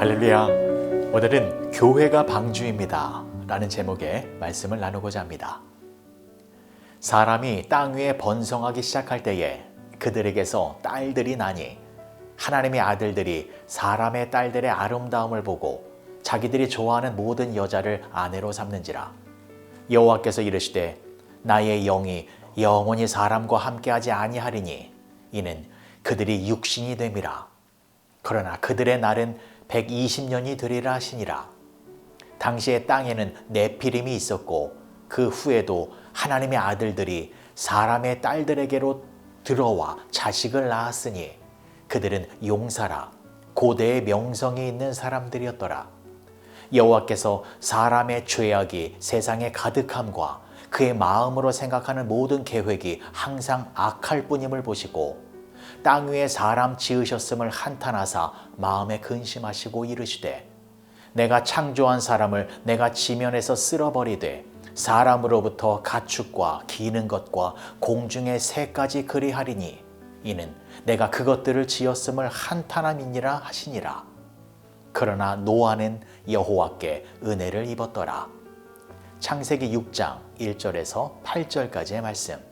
할렐루야. 오늘은 교회가 방주입니다 라는 제목의 말씀을 나누고자 합니다. 사람이 땅 위에 번성하기 시작할 때에 그들에게서 딸들이 나니 하나님의 아들들이 사람의 딸들의 아름다움을 보고 자기들이 좋아하는 모든 여자를 아내로 삼는지라. 여호와께서 이르시되 나의 영이 영원히 사람과 함께하지 아니하리니 이는 그들이 육신이 됨이라. 그러나 그들의 날은 120년이 되리라 하시니라. 당시에 땅에는 네피림이 있었고 그 후에도 하나님의 아들들이 사람의 딸들에게로 들어와 자식을 낳았으니 그들은 용사라 고대의 명성이 있는 사람들이었더라. 여호와께서 사람의 죄악이 세상에 가득함과 그의 마음으로 생각하는 모든 계획이 항상 악할 뿐임을 보시고 땅 위에 사람 지으셨음을 한탄하사 마음에 근심하시고 이르시되 내가 창조한 사람을 내가 지면에서 쓸어버리되 사람으로부터 가축과 기는 것과 공중의 새까지 그리하리니 이는 내가 그것들을 지었음을 한탄함이니라 하시니라. 그러나 노아는 여호와께 은혜를 입었더라. 창세기 6장 1절에서 8절까지의 말씀.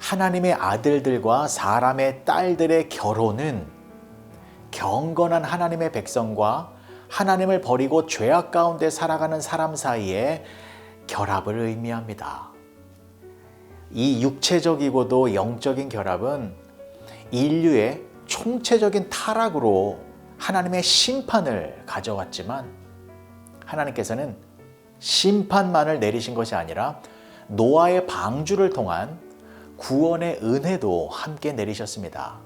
하나님의 아들들과 사람의 딸들의 결혼은 경건한 하나님의 백성과 하나님을 버리고 죄악 가운데 살아가는 사람 사이의 결합을 의미합니다. 이 육체적이고도 영적인 결합은 인류의 총체적인 타락으로 하나님의 심판을 가져왔지만 하나님께서는 심판만을 내리신 것이 아니라 노아의 방주를 통한 구원의 은혜도 함께 내리셨습니다.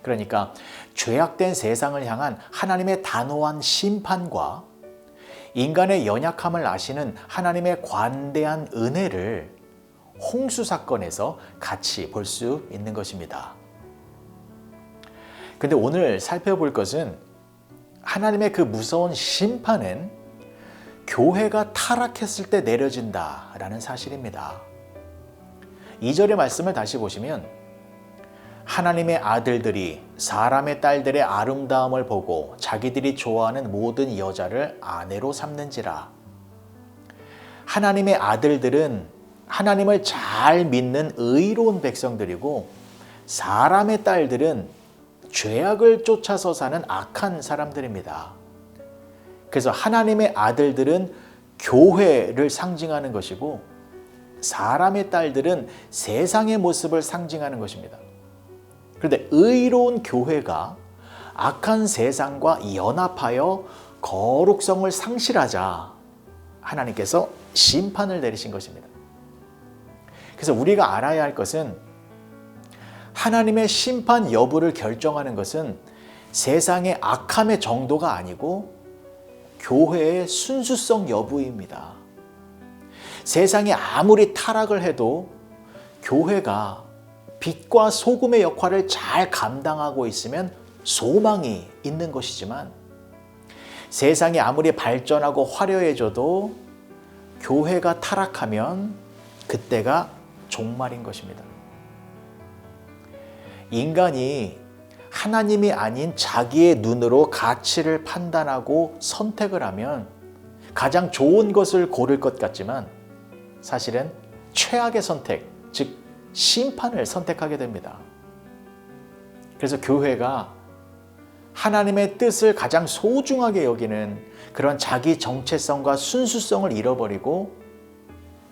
그러니까 죄악된 세상을 향한 하나님의 단호한 심판과 인간의 연약함을 아시는 하나님의 관대한 은혜를 홍수 사건에서 같이 볼 수 있는 것입니다. 근데 오늘 살펴볼 것은 하나님의 그 무서운 심판은 교회가 타락했을 때 내려진다라는 사실입니다. 2절의 말씀을 다시 보시면 하나님의 아들들이 사람의 딸들의 아름다움을 보고 자기들이 좋아하는 모든 여자를 아내로 삼는지라. 하나님의 아들들은 하나님을 잘 믿는 의로운 백성들이고 사람의 딸들은 죄악을 쫓아서 사는 악한 사람들입니다. 그래서 하나님의 아들들은 교회를 상징하는 것이고 사람의 딸들은 세상의 모습을 상징하는 것입니다. 그런데 의로운 교회가 악한 세상과 연합하여 거룩성을 상실하자 하나님께서 심판을 내리신 것입니다. 그래서 우리가 알아야 할 것은 하나님의 심판 여부를 결정하는 것은 세상의 악함의 정도가 아니고 교회의 순수성 여부입니다. 세상이 아무리 타락을 해도 교회가 빛과 소금의 역할을 잘 감당하고 있으면 소망이 있는 것이지만 세상이 아무리 발전하고 화려해져도 교회가 타락하면 그때가 종말인 것입니다. 인간이 하나님이 아닌 자기의 눈으로 가치를 판단하고 선택을 하면 가장 좋은 것을 고를 것 같지만 사실은 최악의 선택, 즉 심판을 선택하게 됩니다. 그래서 교회가 하나님의 뜻을 가장 소중하게 여기는 그런 자기 정체성과 순수성을 잃어버리고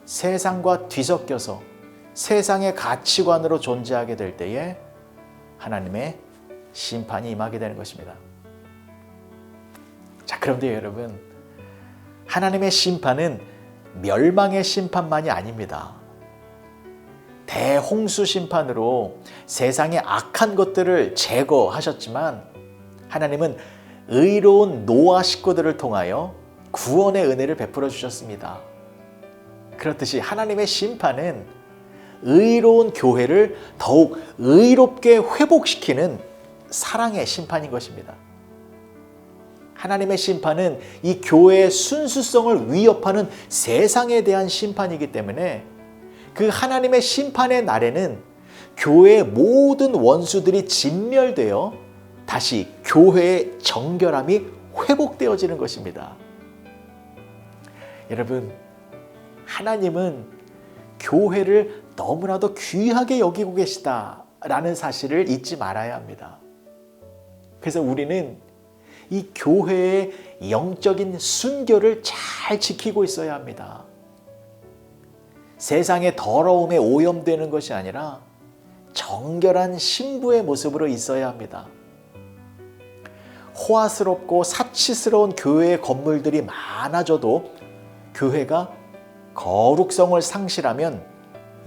세상과 뒤섞여서 세상의 가치관으로 존재하게 될 때에 하나님의 심판이 임하게 되는 것입니다. 자, 그런데 여러분, 하나님의 심판은 멸망의 심판만이 아닙니다. 대홍수 심판으로 세상의 악한 것들을 제거하셨지만 하나님은 의로운 노아 식구들을 통하여 구원의 은혜를 베풀어 주셨습니다. 그렇듯이 하나님의 심판은 의로운 교회를 더욱 의롭게 회복시키는 사랑의 심판인 것입니다. 하나님의 심판은 이 교회의 순수성을 위협하는 세상에 대한 심판이기 때문에 그 하나님의 심판의 날에는 교회의 모든 원수들이 진멸되어 다시 교회의 정결함이 회복되어지는 것입니다. 여러분, 하나님은 교회를 너무나도 귀하게 여기고 계시다라는 사실을 잊지 말아야 합니다. 그래서 우리는 이 교회의 영적인 순결을 잘 지키고 있어야 합니다. 세상의 더러움에 오염되는 것이 아니라 정결한 신부의 모습으로 있어야 합니다. 호화스럽고 사치스러운 교회의 건물들이 많아져도 교회가 거룩성을 상실하면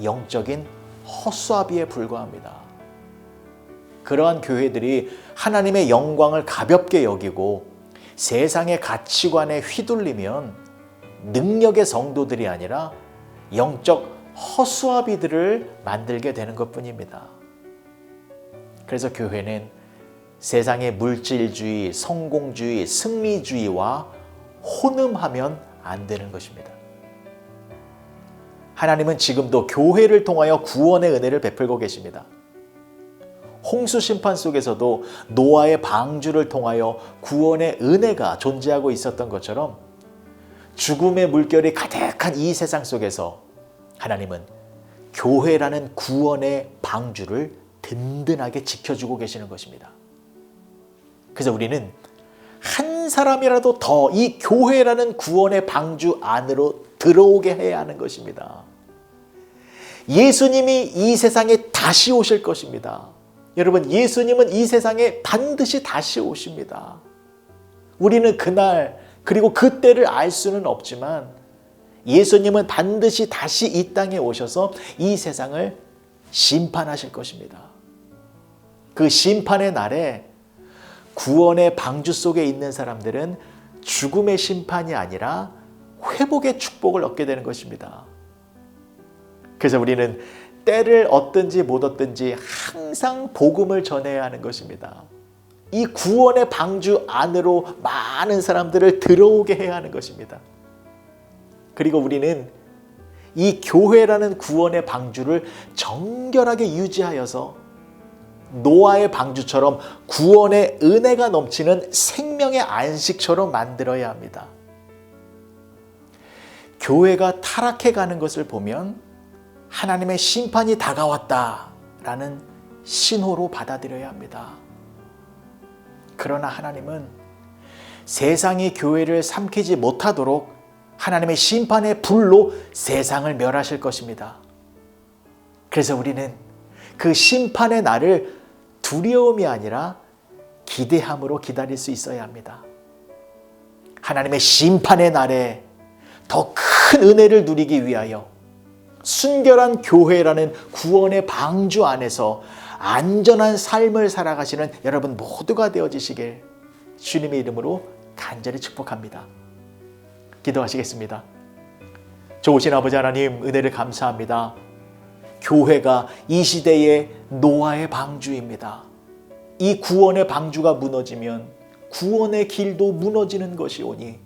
영적인 헛수아비에 불과합니다. 그러한 교회들이 하나님의 영광을 가볍게 여기고 세상의 가치관에 휘둘리면 능력의 성도들이 아니라 영적 허수아비들을 만들게 되는 것뿐입니다. 그래서 교회는 세상의 물질주의, 성공주의, 승리주의와 혼음하면 안 되는 것입니다. 하나님은 지금도 교회를 통하여 구원의 은혜를 베풀고 계십니다. 홍수 심판 속에서도 노아의 방주를 통하여 구원의 은혜가 존재하고 있었던 것처럼 죽음의 물결이 가득한 이 세상 속에서 하나님은 교회라는 구원의 방주를 든든하게 지켜주고 계시는 것입니다. 그래서 우리는 한 사람이라도 더 이 교회라는 구원의 방주 안으로 들어오게 해야 하는 것입니다. 예수님이 이 세상에 다시 오실 것입니다. 여러분, 예수님은 이 세상에 반드시 다시 오십니다. 우리는 그날 그리고 그때를 알 수는 없지만 예수님은 반드시 다시 이 땅에 오셔서 이 세상을 심판하실 것입니다. 그 심판의 날에 구원의 방주 속에 있는 사람들은 죽음의 심판이 아니라 회복의 축복을 얻게 되는 것입니다. 그래서 우리는 때를 얻든지 못 얻든지 항상 복음을 전해야 하는 것입니다. 이 구원의 방주 안으로 많은 사람들을 들어오게 해야 하는 것입니다. 그리고 우리는 이 교회라는 구원의 방주를 정결하게 유지하여서 노아의 방주처럼 구원의 은혜가 넘치는 생명의 안식처럼 만들어야 합니다. 교회가 타락해가는 것을 보면 하나님의 심판이 다가왔다라는 신호로 받아들여야 합니다. 그러나 하나님은 세상이 교회를 삼키지 못하도록 하나님의 심판의 불로 세상을 멸하실 것입니다. 그래서 우리는 그 심판의 날을 두려움이 아니라 기대함으로 기다릴 수 있어야 합니다. 하나님의 심판의 날에 더 큰 은혜를 누리기 위하여 순결한 교회라는 구원의 방주 안에서 안전한 삶을 살아가시는 여러분 모두가 되어지시길 주님의 이름으로 간절히 축복합니다. 기도하시겠습니다. 좋으신 아버지 하나님, 은혜를 감사합니다. 교회가 이 시대의 노아의 방주입니다. 이 구원의 방주가 무너지면 구원의 길도 무너지는 것이오니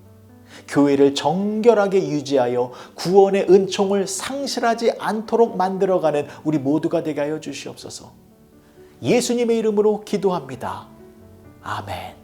교회를 정결하게 유지하여 구원의 은총을 상실하지 않도록 만들어가는 우리 모두가 되게 하여 주시옵소서. 예수님의 이름으로 기도합니다. 아멘.